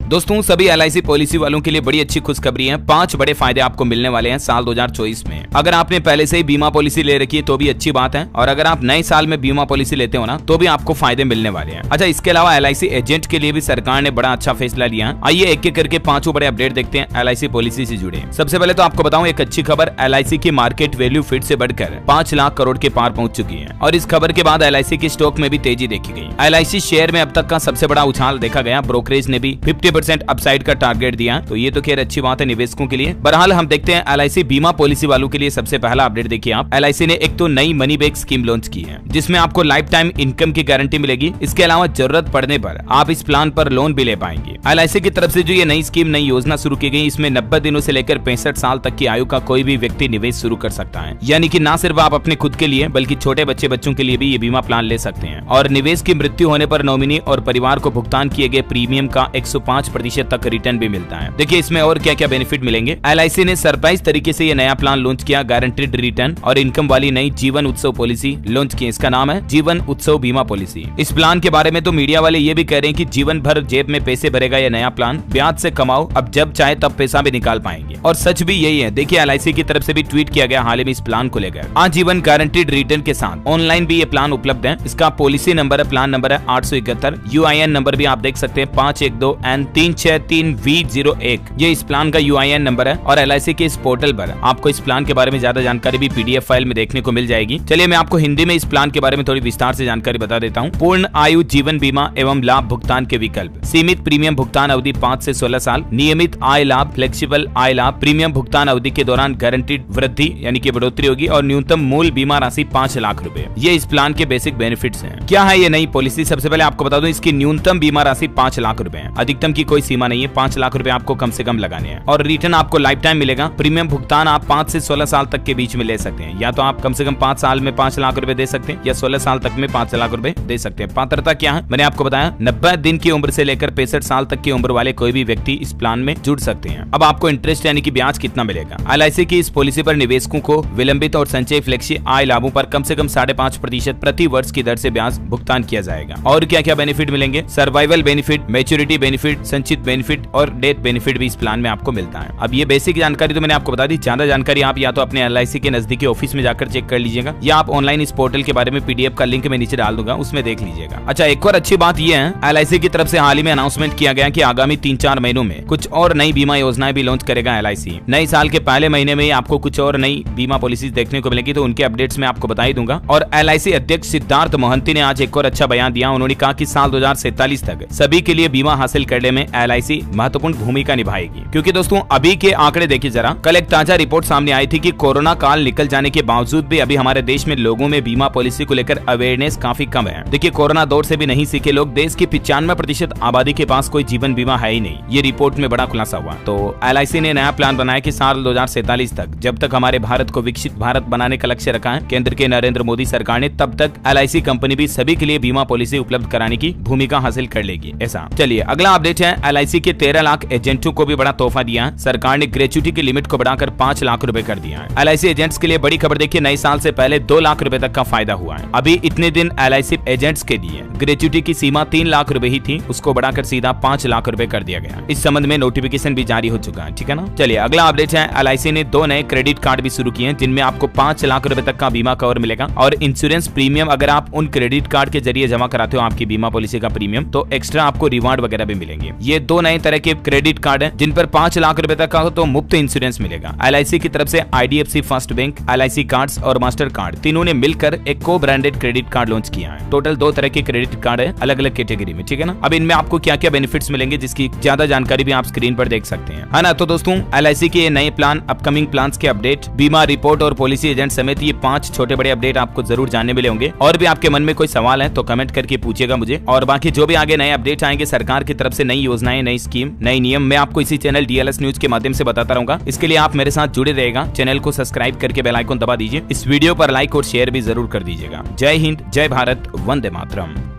दोस्तों सभी LIC policy वालों के लिए बड़ी अच्छी खुशखबरी है। 5 बड़े फायदे आपको मिलने वाले हैं साल 2024 में। अगर आपने पहले से ही बीमा पॉलिसी ले रखी है तो भी अच्छी बात है, और अगर आप नए साल में बीमा पॉलिसी लेते हो ना तो भी आपको फायदे मिलने वाले हैं। अच्छा, इसके अलावा LIC एजेंट के लिए भी सरकार ने बड़ा अच्छा फैसला लिया है। आइए एक एक करके 5 बड़े अपडेट देखते हैं LIC पॉलिसी से जुड़े। सबसे पहले तो आपको बताऊं एक अच्छी खबर, LIC की मार्केट वैल्यू फिर से बढ़कर 5 लाख करोड़ के पार पहुंच चुकी है, और इस खबर के बाद LIC के स्टॉक में भी तेजी देखी गई। LIC शेयर में अब तक का सबसे बड़ा उछाल देखा गया। ब्रोकरेज ने भी 50% अपसाइड का टारगेट दिया, तो ये तो खैर अच्छी बात है निवेशकों के लिए। बहरहाल हम देखते हैं LIC बीमा पॉलिसी वालों के लिए सबसे पहला अपडेट देखिए आप। LIC ने एक तो नई मनी बैक स्कीम लॉन्च की है, जिसमें आपको लाइफ टाइम इनकम की गारंटी मिलेगी। इसके अलावा जरूरत पड़ने पर आप इस प्लान पर लोन भी ले पाएंगे। LIC की तरफ से जो ये नई स्कीम, नई योजना शुरू की गई, इसमें 90 दिनों से लेकर 65 साल तक की आयु का कोई भी व्यक्ति निवेश शुरू कर सकता है। यानी कि ना सिर्फ आप अपने खुद के लिए बल्कि छोटे बच्चों के लिए भी ये बीमा प्लान ले सकते हैं। और निवेश की मृत्यु होने पर नॉमिनी और परिवार को भुगतान किए गए प्रीमियम का 105% तक रिटर्न भी मिलता है। देखिए इसमें और क्या क्या बेनिफिट मिलेंगे। LIC ने सरप्राइज तरीके से ये नया प्लान लॉन्च किया, गारंटीड रिटर्न और इनकम वाली नई जीवन उत्सव पॉलिसी लॉन्च की। इसका नाम है जीवन उत्सव बीमा पॉलिसी। इस प्लान के बारे में तो मीडिया वाले ये भी कह रहे हैं कि जीवन भर जेब में पैसे भरेगा ये नया प्लान, ब्याज से कमाओ, अब जब चाहे तब पैसा भी निकाल पाएंगे। और सच भी यही है। देखिए LIC की तरफ से भी ट्वीट किया गया हाल ही में इस प्लान को लेकर। आजीवन गारंटीड रिटर्न के साथ ऑनलाइन भी ये प्लान उपलब्ध है। इसका पॉलिसी नंबर है, प्लान नंबर है 871। UIN नंबर भी आप देख सकते हैं 512N363V01। ये इस प्लान का UIN नंबर है। और LIC के इस पोर्टल पर आपको इस प्लान के बारे में ज्यादा जानकारी भी PDF फाइल में देखने को मिल जाएगी। चलिए मैं आपको हिंदी में इस प्लान के बारे में थोड़ी विस्तार से जानकारी बता देता हूँ। पूर्ण आयु जीवन बीमा एवं लाभ भुगतान के विकल्प, सीमित प्रीमियम भुगतान अवधि 5 से 16 साल, नियमित आय लाभ, फ्लेक्सिबल आय लाभ, प्रीमियम भुगतान अवधि के दौरान गारंटीड वृद्धि यानी कि बढ़ोतरी होगी, और न्यूनतम मूल बीमा राशि 5 लाख रुपए। ये इस प्लान के बेसिक बेनिफिट्स हैं। क्या है ये नई पॉलिसी? सबसे पहले आपको बता दूं इसकी न्यूनतम बीमा राशि 5 लाख रुपए है। अधिकतम की कोई सीमा नहीं है, 5 लाख रुपए आपको कम से कम लगाने हैं। और रिटर्न आपको लाइफ टाइम मिलेगा। प्रीमियम भुगतान आप 5 से 16 साल तक के बीच में ले सकते हैं। या तो आप कम से कम 5 साल में 5 लाख रुपए दे सकते हैं, या 16 साल तक में 5 लाख रुपए दे सकते हैं। पात्रता क्या है मैंने आपको बताया, 90 दिन की उम्र से लेकर 65 साल तक की उम्र वाले कोई भी व्यक्ति इस प्लान में जुड़ सकते हैं। अब आपको इंटरेस्ट यानी कि ब्याज कितना मिलेगा? LIC की इस पॉलिसी पर निवेशकों को विलंबित और संचय फ्लेक्सी आय लाभों पर कम से कम 5.5% प्रति वर्ष की दर से ब्याज भुगतान किया जाएगा। और क्या क्या बेनिफिट मिलेंगे? सर्वाइवल बेनिफिट, मैच्योरिटी बेनिफिट, संचित बेनिफिट और डेथ बेनिफिट भी इस प्लान में आपको मिलता है। अब ये बेसिक जानकारी तो मैंने आपको बता दी। ज्यादा जानकारी आप या तो अपने LIC के नजदीकी ऑफिस में जाकर चेक कर लीजिएगा, या आप ऑनलाइन इस पोर्टल के बारे में PDF का लिंक मैं नीचे डाल दूंगा, उसमें देख लीजिएगा। अच्छा, एक और अच्छी बात यह है LIC की तरफ से हाल ही में अनाउंसमेंट किया गया कि आगामी 3-4 महीनों में कुछ और नई बीमा योजनाएं भी लॉन्च करेगा LIC। नए साल के पहले महीने में आपको कुछ और नई बीमा पॉलिसी देखने को मिलेगी, तो उनके अपडेट्स मैं आपको बता ही दूंगा। और LIC अध्यक्ष सिद्धार्थ मोहंती ने आज एक और अच्छा बयान दिया। उन्होंने कहा कि साल 2047 तक सभी के लिए बीमा हासिल करने में LIC महत्वपूर्ण भूमिका निभाएगी। क्योंकि दोस्तों अभी के आंकड़े देखिए जरा। कल एक ताजा रिपोर्ट सामने आई थी कि कोरोना काल निकल जाने के बावजूद भी अभी हमारे देश में लोगों में बीमा पॉलिसी को लेकर अवेयरनेस काफी कम है। देखिए कोरोना दौर से भी नहीं सीखे लोग। देश की 95% आबादी के पास कोई जीवन बीमा है ही नहीं। ये रिपोर्ट में बड़ा खुलासा हुआ। तो LIC ने नया प्लान बनाया कि साल 2047 तक, जब तक हमारे भारत को विकसित भारत बनाने का लक्ष्य रखा है केंद्र के नरेंद्र मोदी सरकार ने, तब तक LIC कंपनी भी सभी के लिए बीमा पॉलिसी उपलब्ध कराने की भूमिका हासिल कर लेगी। ऐसा चलिए अगला अपडेट है। LIC के 13 लाख एजेंटों को भी बड़ा तोहफा दिया है। सरकार ने ग्रेच्युटी की लिमिट को बढ़ाकर 5 लाख रुपए कर दिया है। LIC एजेंट्स के लिए बड़ी खबर देखिए, नए साल से पहले 2 लाख रुपए तक का फायदा हुआ है। अभी इतने दिन LIC एजेंट्स के लिए ग्रेच्युटी की सीमा 3 लाख रुपए ही थी, उसको बढ़ाकर सीधा 5 लाख रुपए कर दिया गया। इस संबंध में नोटिफिकेशन भी जारी हो चुका है, ठीक है ना। चलिए अगला अपडेट है। LIC ने 2 नए क्रेडिट कार्ड भी शुरू किए हैं, जिनमें आपको 5 लाख रुपए तक का बीमा कवर मिलेगा। और इंश्योरेंस प्रीमियम अगर आप उन क्रेडिट कार्ड के जरिए जमा कराते हो आपकी बीमा पॉलिसी का प्रीमियम, तो एक्स्ट्रा आपको रिवार्ड वगैरह भी मिलेंगे। ये 2 नए तरह के क्रेडिट कार्ड है, जिन पर 5 लाख रुपए तक का तो मुफ्त इंश्योरेंस मिलेगा। LIC की तरफ से IDFC first bank, LIC cards और मास्टर कार्ड तीनों ने मिलकर एक को ब्रांडेड क्रेडिट कार्ड लॉन्च किया है। टोटल 2 तरह के क्रेडिट कार्ड है, अलग अलग कैटेगरी में, ठीक है ना। अब इनमें आपको क्या क्या बेनिफिट्स मिलेंगे, जिसकी ज्यादा जानकारी भी आप स्क्रीन पर देख सकते हैं, है ना। तो दोस्तों LIC के ये नए प्लान, अपकमिंग प्लान्स के अपडेट, बीमा रिपोर्ट और पॉलिसी एजेंट समेत ये 5 छोटे बड़े अपडेट आपको जरूर जानने मिले होंगे। और भी आपके मन में कोई सवाल है तो कमेंट करके पूछिएगा मुझे। और बाकी जो भी आगे नए अपडेट आएंगे सरकार की तरफ से, नई योजनाएं, नई स्कीम, नई नियम, मैं आपको इसी चैनल DLS न्यूज के माध्यम से बताता रहूंगा। इसके लिए आप मेरे साथ जुड़े रहेगा। चैनल को सब्सक्राइब करके बेल आइकन दबा दीजिए। इस वीडियो पर लाइक और शेयर भी जरूर कर दीजिएगा। जय हिंद, जय भारत, वंदे मातरम।